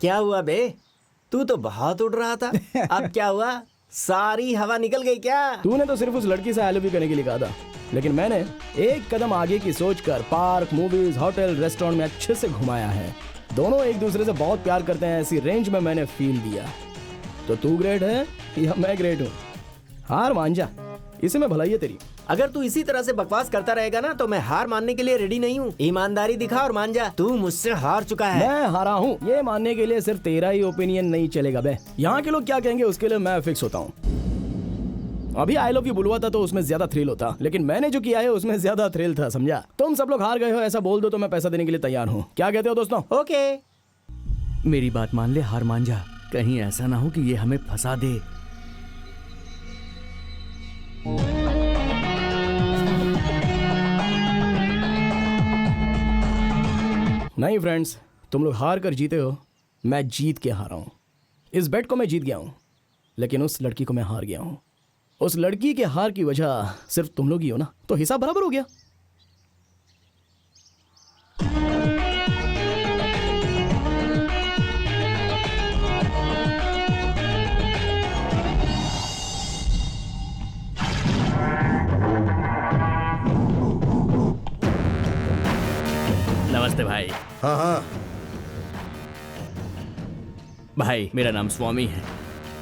क्या हुआ बे? तू तो बहुत उड़ रहा था। अब क्या हुआ? सारी हवा निकल गई क्या? तूने तो सिर्फ उस लड़की से आई लव यू करने के लिए कहा था, लेकिन मैंने एक कदम आगे की सोचकर पार्क, मूवीज, होटल, रेस्टोरेंट में अच्छे से घुमाया है। दोनों एक दूसरे से बहुत प्यार करते हैं, ऐसी रेंज में मैंने फील दिया। तो तू ग्रेट है या मैं ग्रेट हूँ? हार मान जा, इसी में भलाई है तेरी। अगर तू इसी तरह से बकवास करता रहेगा ना तो मैं हार मानने के लिए रेडी नहीं हूँ। ईमानदारी दिखा और मान जा, तू मुझसे हार चुका है। मैं हारा हूँ ये मानने के लिए सिर्फ तेरा ही ओपिनियन नहीं चलेगा बे। यहाँ के लोग क्या कहेंगे उसके लिए मैं फिक्स होता हूँ। अभी आई लव यू बुलवा था तो उसमें ज्यादा थ्रिल होता, लेकिन मैंने जो किया है उसमें ज्यादा थ्रिल था, समझा? तुम सब लोग हार गए हो ऐसा बोल दो तो मैं पैसा देने के लिए तैयार हूँ। क्या कहते हो दोस्तों? ओके। मेरी बात मान ले, हार मान जा। कहीं ऐसा ना हो कि ये हमें फंसा दे। नहीं फ्रेंड्स, तुम लोग हार कर जीते हो, मैं जीत के हारा हूं। इस बेट को मैं जीत गया हूं, लेकिन उस लड़की को मैं हार गया हूं। उस लड़की के हार की वजह सिर्फ तुम लोग ही हो ना, तो हिसाब बराबर हो गया। नमस्ते भाई। हाँ हाँ, भाई मेरा नाम स्वामी है।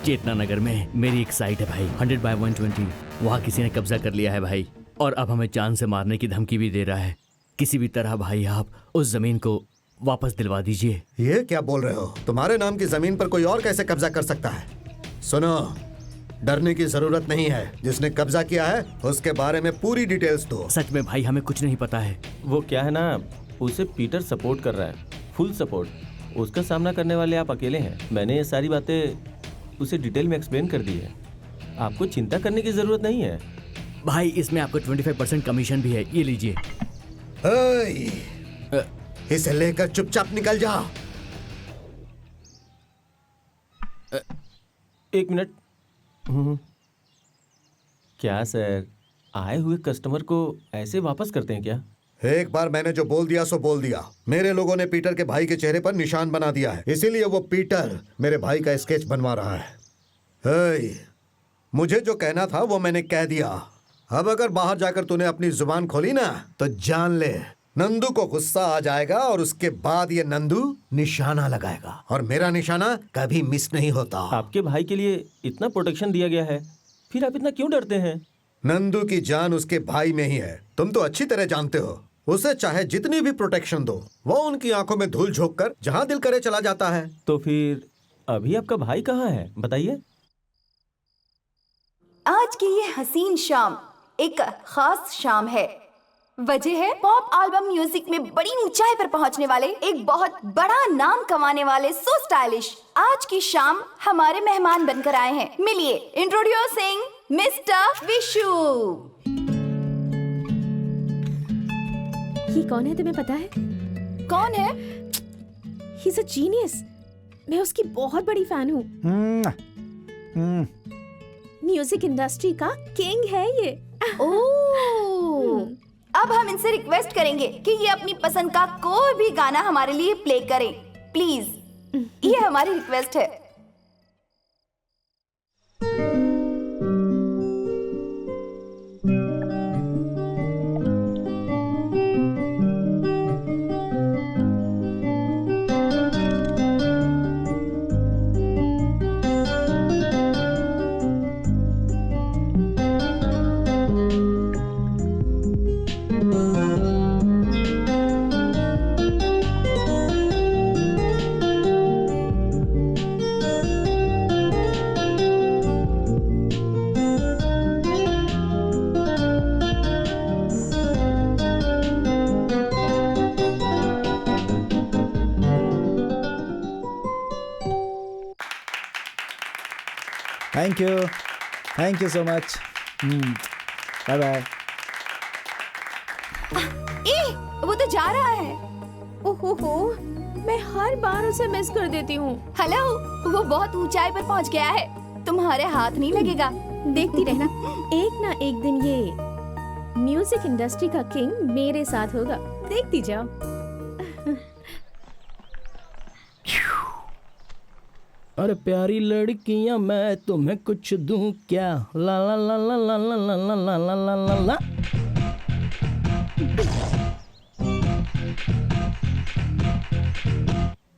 चेतना नगर में मेरी एक साइट है भाई, 100/120। वहाँ किसी ने कब्जा कर लिया है भाई, और अब हमें जान से मारने की धमकी भी दे रहा है। किसी भी तरह भाई आप उस जमीन को वापस दिलवा दीजिए। ये क्या बोल रहे हो? तुम्हारे नाम की जमीन पर कोई और कैसे कब्जा कर सकता है? सुनो, डरने की जरूरत नहीं है। जिसने कब्जा किया है उसके बारे में पूरी डिटेल्स दो। सच में भाई हमें कुछ नहीं पता है। वो क्या है ना, उसे पीटर सपोर्ट कर रहा है, फुल सपोर्ट। उसका सामना करने वाले आप अकेले हैं। मैंने ये सारी बातें उसे डिटेल में एक्सप्लेन कर दी है। आपको चिंता करने की जरूरत नहीं है भाई। इसमें आपको 25% कमीशन भी है, ये लीजिए। इसे लेकर चुपचाप निकल जाओ। एक मिनट। क्या सर, आए हुए कस्टमर को ऐसे वापस करते हैं क्या? एक बार मैंने जो बोल दिया सो बोल दिया। मेरे लोगों ने पीटर के भाई के चेहरे पर निशान बना दिया है, इसीलिए वो पीटर मेरे भाई का स्केच बनवा रहा है। मुझे जो कहना था वो मैंने कह दिया। अब अगर बाहर जाकर तूने अपनी जुबान खोली ना तो जान ले, नंदू को गुस्सा आ जाएगा और उसके बाद ये नंदू निशाना लगाएगा, और मेरा निशाना कभी मिस नहीं होता। आपके भाई के लिए इतना प्रोटेक्शन दिया गया है, फिर आप इतना क्यों डरते हैं? नंदू की जान उसके भाई में ही है, तुम तो अच्छी तरह जानते हो। उसे चाहे जितनी भी प्रोटेक्शन दो, वो उनकी आंखों में धूल झोंक कर जहां दिल करे चला जाता है। तो फिर अभी आपका भाई कहाँ है, बताइए। आज की ये हसीन शाम एक खास शाम है। वजह है पॉप एल्बम म्यूजिक में बड़ी ऊंचाई पर पहुंचने वाले, एक बहुत बड़ा नाम कमाने वाले, सो स्टाइलिश। आज की शाम हमारे मेहमान बनकर आए हैं। मिलिए, इंट्रोड्यूसिंग मिस्टर विशु। ये कौन है तुम्हें पता है? कौन है? He is a genius. मैं उसकी बहुत बड़ी फैन हूँ। म्यूजिक इंडस्ट्री का किंग है ये। ओह, अब हम इनसे रिक्वेस्ट करेंगे कि ये अपनी पसंद का कोई भी गाना हमारे लिए प्ले करें, प्लीज। ये हमारी रिक्वेस्ट है। Thank you so much. Bye bye. वो तो जा रहा है। ओहो, मैं हर बार उसे मिस कर देती हूँ। हेलो, वो बहुत ऊंचाई पर पहुंच गया है, तुम्हारे हाथ नहीं लगेगा। देखती रहना, एक ना एक दिन ये म्यूजिक इंडस्ट्री का किंग मेरे साथ होगा, देखती जाओ। अरे प्यारी लड़कियां मैं तुम्हें कुछ दूं क्या, ला ला ला ला ला ला ला ला ला ला ला ला ला।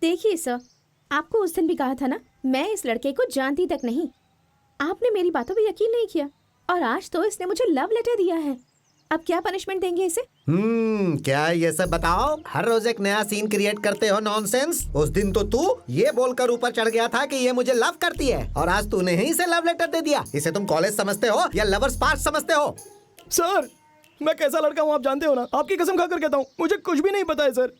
देखिए सर, आपको उस दिन भी कहा था ना, मैं इस लड़के को जानती तक नहीं। आपने मेरी बातों पे यकीन नहीं किया और आज तो इसने मुझे लव लेटर दिया है। अब क्या पनिशमेंट देंगे इसे? क्या ये सब बताओ? हर रोज एक नया सीन क्रिएट करते हो, नॉनसेंस। उस दिन तो तू ये बोलकर ऊपर चढ़ गया था कि ये मुझे लव करती है और आज तूने ही इसे लव लेटर दे दिया। इसे तुम कॉलेज समझते हो या लवर्स पार्ट समझते हो? सर मैं कैसा लड़का हूँ आप जानते हो ना, आपकी कसम खाकर कहता हूँ मुझे कुछ भी नहीं पता है सर।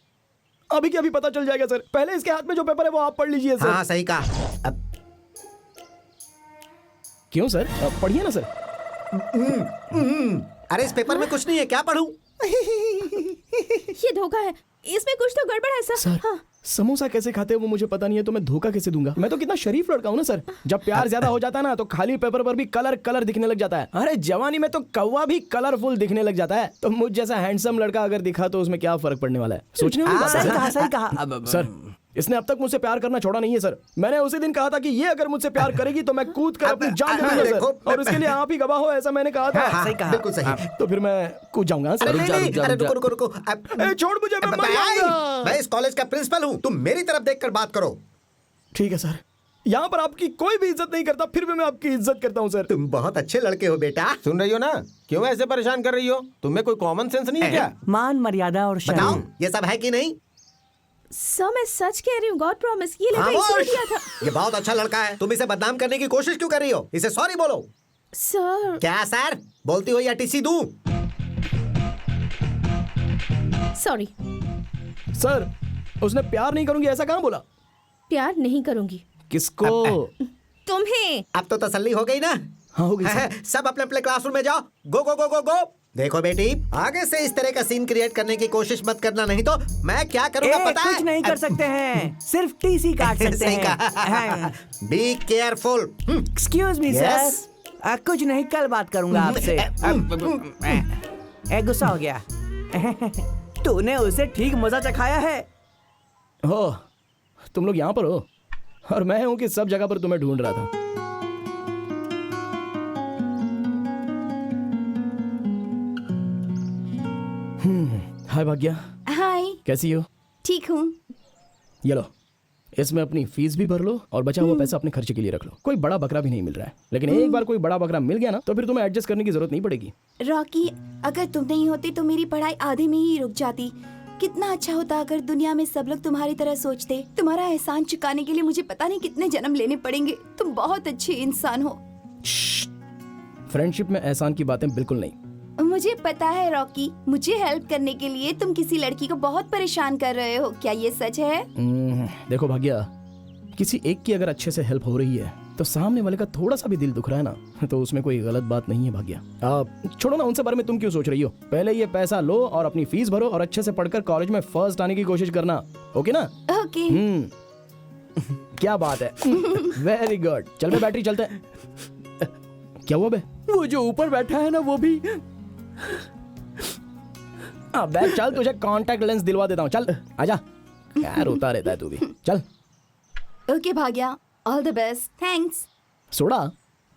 अभी के अभी पता चल जाएगा सर। पहले इसके हाथ में जो पेपर है वो आप पढ़ लीजिए सर। हाँ सही कहा। अब क्यों सर, पढ़िए ना सर। अरे इस पेपर में कुछ नहीं है, क्या पढ़ूं? ये धोखा है, इसमें कुछ तो गड़बड़ है सर। सर हाँ। समोसा कैसे खाते हैं वो मुझे पता नहीं है, तो मैं धोखा कैसे दूंगा? मैं तो कितना शरीफ लड़का हूँ ना सर। जब प्यार ज्यादा हो जाता है ना तो खाली पेपर पर भी कलर कलर दिखने लग जाता है। अरे जवानी में तो कौवा भी कलरफुल दिखने लग जाता है। तो मुझ जैसा हैंडसम लड़का अगर दिखा तो उसमें क्या फर्क पड़ने वाला है? सोचने वाली बात है। सही कहा। सर इसने अब तक मुझसे प्यार करना छोड़ा नहीं है सर। मैंने उसी दिन कहा था कि ये अगर मुझसे प्यार करेगी तो मैं कूद कर अपनी जान दे दूंगा सर, और इसके लिए आप ही गवाह हो, ऐसा मैंने कहा था। सही कहा, बिल्कुल सही। तो फिर मैं कूद जाऊंगा सर। अरे रुको रुको। छोड़ मुझे, मैं मर जाऊंगा। मैं इस कॉलेज का प्रिंसिपल हूँ, तुम मेरी तरफ देखकर बात करो। ठीक है सर, यहाँ पर आपकी कोई भी इज्जत नहीं करता, फिर भी मैं आपकी इज्जत करता हूँ सर। तुम बहुत अच्छे लड़के हो बेटा। सुन रही हो ना, क्यों ऐसे परेशान कर रही हो? तुम्हें कोई कॉमन सेंस नहीं है क्या? मान मर्यादा और बताओ शर्म। ये सब है कि नहीं? सर मैं सच कह रही हूँ, गॉड प्रॉमिस, ये लेटर खामोश! इसने दिया था। ये बहुत अच्छा लड़का है, तुम इसे बदनाम करने की कोशिश क्यों कर रही हो? इसे सॉरी बोलो। सर क्या सर बोलती हो या टीसी दूं? सॉरी, सर उसने प्यार नहीं करूंगी ऐसा कहाँ बोला? प्यार नहीं करूंगी। किसको? तुम्हें। अब तो तसल्ली हो गई ना? हाँ हो गई सर। सब अपने अपने क्लासरूम में जाओ। गो गो गो गो गो। देखो बेटी, आगे से इस तरह का सीन क्रिएट करने की कोशिश मत करना, नहीं तो मैं क्या करूंगा पता है? कुछ नहीं कर सकते हैं, सिर्फ टीसी काट सकते सही हैं। कहा। Be careful. Excuse me Yes? Sir, कुछ नहीं, कल बात करूंगा आपसे। गुस्सा हो गया। तूने उसे ठीक मजा चखाया है। हो तुम लोग यहाँ पर हो और मैं हूँ कि सब जगह पर तुम्हें ढूंढ रहा था। हाय भाग्या, हाय, कैसी हो? ठीक हूँ। ये लो, इसमें अपनी फीस भी भर लो और बचा हुआ पैसा अपने खर्चे के लिए रख लो। कोई बड़ा बकरा भी नहीं मिल रहा है, लेकिन एक बार कोई बड़ा बकरा मिल गया ना तो फिर तुम्हें एडजस्ट करने की जरूरत नहीं पड़ेगी। रॉकी, अगर तुम नहीं होते तो मेरी पढ़ाई आधे में ही रुक जाती। कितना अच्छा होता अगर दुनिया में सब लोग तुम्हारी तरह सोचते। तुम्हारा एहसान चुकाने के लिए मुझे पता नहीं कितने जन्म लेने पड़ेंगे। तुम बहुत अच्छे इंसान हो। फ्रेंडशिप में एहसान की बातें बिल्कुल नहीं। मुझे पता है रॉकी, मुझे हेल्प करने के लिए तुम किसी लड़की को बहुत परेशान कर रहे हो। क्या ये सच है? देखो भाग्या, किसी एक की अगर अच्छे से हेल्प हो रही है तो सामने वाले का थोड़ा सा भी दिल दुख रहा है ना, तो उसमें कोई गलत बात नहीं है भाग्या। छोड़ो ना उनसे, बारे में तुम क्यों सोच रही हो? पहले ये पैसा लो और अपनी फीस भरो और अच्छे से पढ़कर कॉलेज में फर्स्ट आने की कोशिश करना, ओके ना? ओके। क्या बात है। Very good. चल बे बैटरी, चलते हैं। क्या हुआ बे? वो जो ऊपर बैठा है ना वो भी। बैठ, चल तुझे कांटेक्ट लेंस दिलवा देता हूँ, चल आजा। क्या रोता रहता है तू भी, चल। Okay Bhagya, all the best. Thanks. सोडा,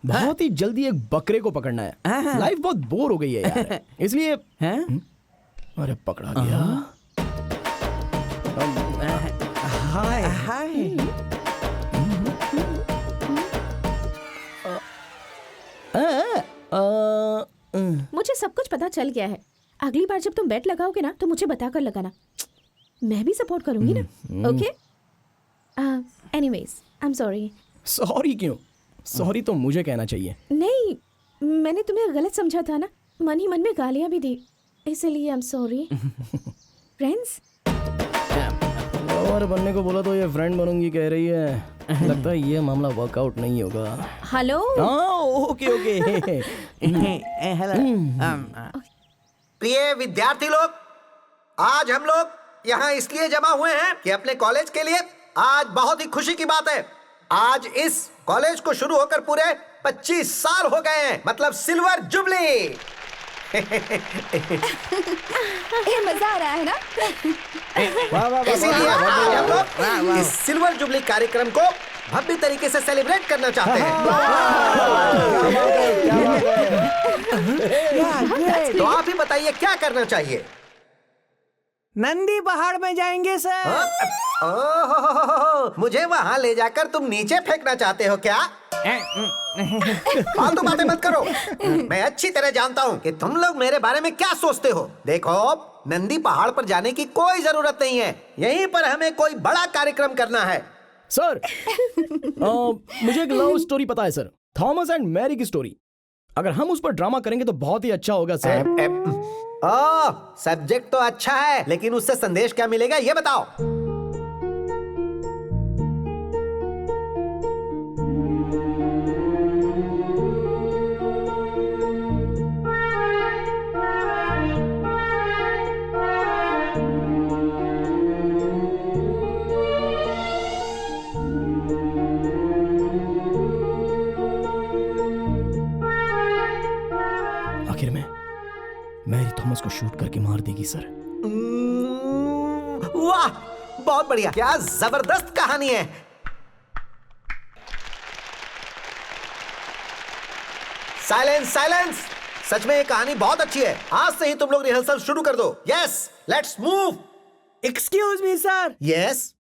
बहुत ही जल्दी एक बकरे को पकड़ना है। लाइफ बहुत बोर हो गई है यार, इसलिए। अरे पकड़ा गया। हाय हाय। मुझे सब कुछ पता चल गया है। अगली बार जब तुम बेट लगाओगे ना तो मुझे बताकर लगाना, मैं भी सपोर्ट करूंगी ना। Okay? Anyways, I am sorry. Sorry क्यों? सॉरी तो मुझे कहना चाहिए। नहीं, मैंने तुम्हें गलत समझा था ना, मन ही मन में गालियां भी दी, इसलिए आई एम सॉरी। फ्रेंड्स? और बनने को बोला तो ये फ्रेंड बनूंगी कह रही है। लगता है ये मामला वर्कआउट नहीं होगा। हेलो? Okay okay. प्रिय विद्यार्थी लोग, आज हम लोग यहाँ इसलिए जमा हुए हैं कि अपने कॉलेज के लिए आज बहुत ही खुशी की बात है। आज इस कॉलेज को शुरू होकर पूरे 25 साल हो गए हैं, मतलब सिल्वर जुबली। ये मजा आ रहा है ना? इसीलिए आज हम लोग इस सिल्वर जुबली कार्यक्रम को भव्य तरीके से सेलिब्रेट करना चाहते हैं। तो आप ही बताइए क्या करना चाहिए। नंदी पहाड़ में जाएंगे सर। ओह, मुझे वहाँ ले जाकर तुम नीचे फेंकना चाहते हो क्या? फालतू बातें मत करो। मैं अच्छी तरह जानता हूँ कि तुम लोग मेरे बारे में क्या सोचते हो। देखो, नंदी पहाड़ पर जाने की कोई जरूरत नहीं है। यहीं पर हमें कोई बड़ा कार्यक्रम करना है। सर मुझे एक लव स्टोरी पता है सर, थॉमस एंड मैरी की स्टोरी। अगर हम उस पर ड्रामा करेंगे तो बहुत ही अच्छा होगा सर। सब्जेक्ट तो अच्छा है, लेकिन उससे संदेश क्या मिलेगा ये बताओ। आखिर में मैरी थॉमस को शूट करके मार देगी सर। वाह, बहुत बढ़िया, क्या जबरदस्त कहानी है। साइलेंस साइलेंस, सच में ये कहानी बहुत अच्छी है। आज से ही तुम लोग रिहर्सल शुरू कर दो। Yes, let's move. Excuse me sir. Yes,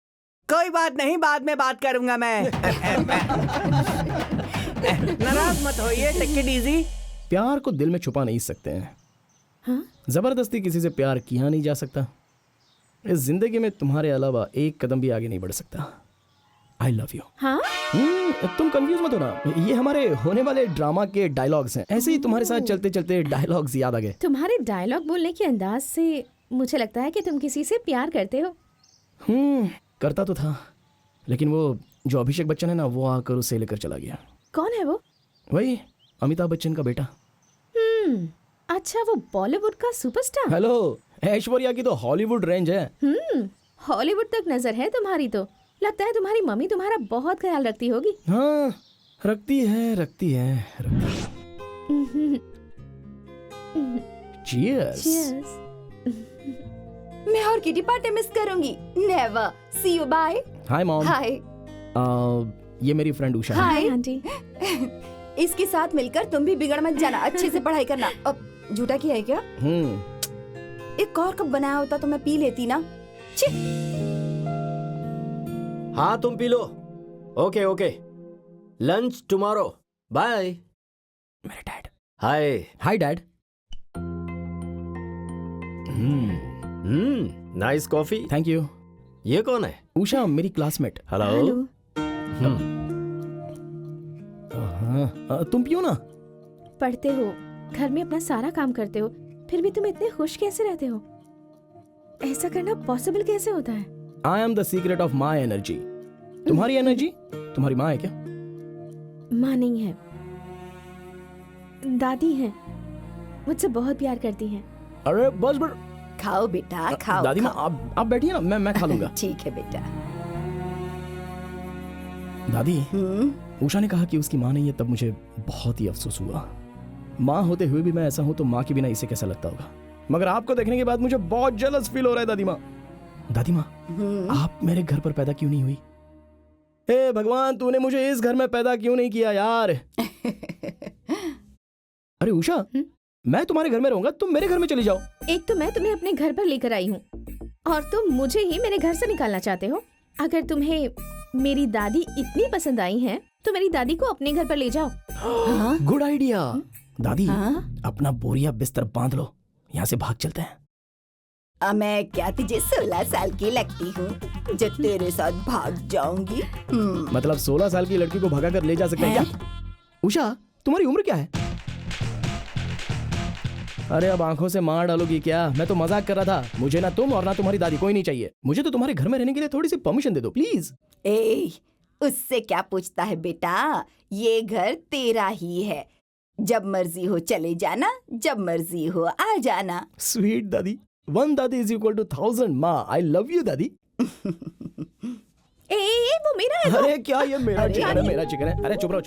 कोई बात नहीं, बाद में बात करूंगा मैं। नाराज मत होइए, टेक इट इजी। प्यार को दिल में छुपा नहीं सकते हैं। हाँ? जबरदस्ती किसी से प्यार किया नहीं जा सकता। इस जिंदगी में तुम्हारे अलावा एक कदम भी आगे नहीं बढ़ सकता। I love you. हाँ? तुम कंफ्यूज मत होना, ये हमारे होने वाले ड्रामा के डायलॉग्स हैं। ऐसे ही तुम्हारे साथ चलते चलते डायलॉग्स याद आ गए। तुम्हारे डायलॉग बोलने के अंदाज से मुझे लगता है कि तुम किसी से प्यार करते हो। करता तो था, लेकिन वो जो अभिषेक बच्चन है ना, वो आकर उसे लेकर चला गया। कौन है वो? वही अमिताभ बच्चन का बेटा। अच्छा, वो बॉलीवुड का सुपरस्टार। हेलो, ऐश्वर्या की तो हॉलीवुड रेंज है। हॉलीवुड तक नजर है तुम्हारी तो। लगता है तुम्हारी मम्मी तुम्हारा बहुत ख्याल रखती होगी। हाँ, रखती है। Cheers. Cheers. मैं और किटी पार्टी मिस करूंगी। Never. See you, bye. Hi mom. Hi. ये मेरी फ्रेंड उषा है। Hi aunty. इसके साथ मिलकर तुम भी बिगड़ मत जाना, अच्छे से पढ़ाई करना। अब झूठा किया है क्या? एक और कप बनाया होता तो मैं पी लेती ना। छी। हाँ तुम पी लो। Okay, lunch tomorrow. बाय। मेरे dad. Hi dad. Nice coffee. Thank you. ये कौन है? उषा, मेरी क्लासमेट। हेलो। तुम पियो ना। पढ़ते हो, घर में अपना सारा काम करते हो, फिर भी तुम इतने खुश कैसे रहते हो? ऐसा करना पॉसिबल कैसे होता है? I am the secret of my energy. तुम्हारी एनर्जी तुम्हारी माँ है क्या? माँ नहीं है, दादी है। मुझसे बहुत प्यार करती हैं। अरे बस खाओ बेटा, खाओ। दादी माँ, आप बैठिए ना, मैं खा लूंगा। ठीक है बेटा। दादी, उषा ने कहा कि उसकी माँ नहीं है, तब मुझे बहुत ही अफसोस हुआ। माँ होते हुए भी मैं ऐसा हूं तो माँ के बिना इसे कैसा लगता होगा। मगर आपको देखने के बाद मुझे बहुत जेलस फील हो रहा है दादी माँ। दादी माँ, आप मेरे घर पर पैदा क्यों नहीं हुई? हे भगवान, तूने मुझे इस घर में पैदा क्यों नहीं किया यार? अरे उषा, मैं तुम्हारे घर में रहूंगा, तुम मेरे घर में चली जाओ। एक तो मैं तुम्हें अपने घर पर लेकर आई हूँ और तुम मुझे ही मेरे घर से निकालना चाहते हो। अगर तुम्हें मेरी दादी इतनी पसंद आई है तो मेरी दादी को अपने घर पर ले जाओ। Good idea. दादी, अपना बोरिया बिस्तर बांध लो, यहाँ से भाग चलते हैं। मैं क्या तुझे 16 साल की लगती हूँ जो तेरे साथ भाग जाऊंगी? मतलब 16 साल की लड़की को भगा कर ले जा सकते हैं क्या? उषा, तुम्हारी उम्र क्या है? अरे अब आंखों से मार डालोगी क्या? मैं तो मजाक कर रहा था। मुझे ना तुम और ना तुम्हारी दादी कोई नहीं चाहिए। मुझे तो तुम्हारे घर में रहने के लिए थोड़ी सी परमिशन दे दो प्लीज। उससे क्या पूछता है बेटा, ये घर तेरा ही है। जब मर्जी हो चले जाना, जब मर्जी हो आ जाना। स्वीट दादी। 1 दादी इज इक्वल टू 1000 माँ। आई लव यू दादी। वो मेरा है। अरे क्या ये मेरा चिकन है, मेरा चिकन है। अरे चुप रहो।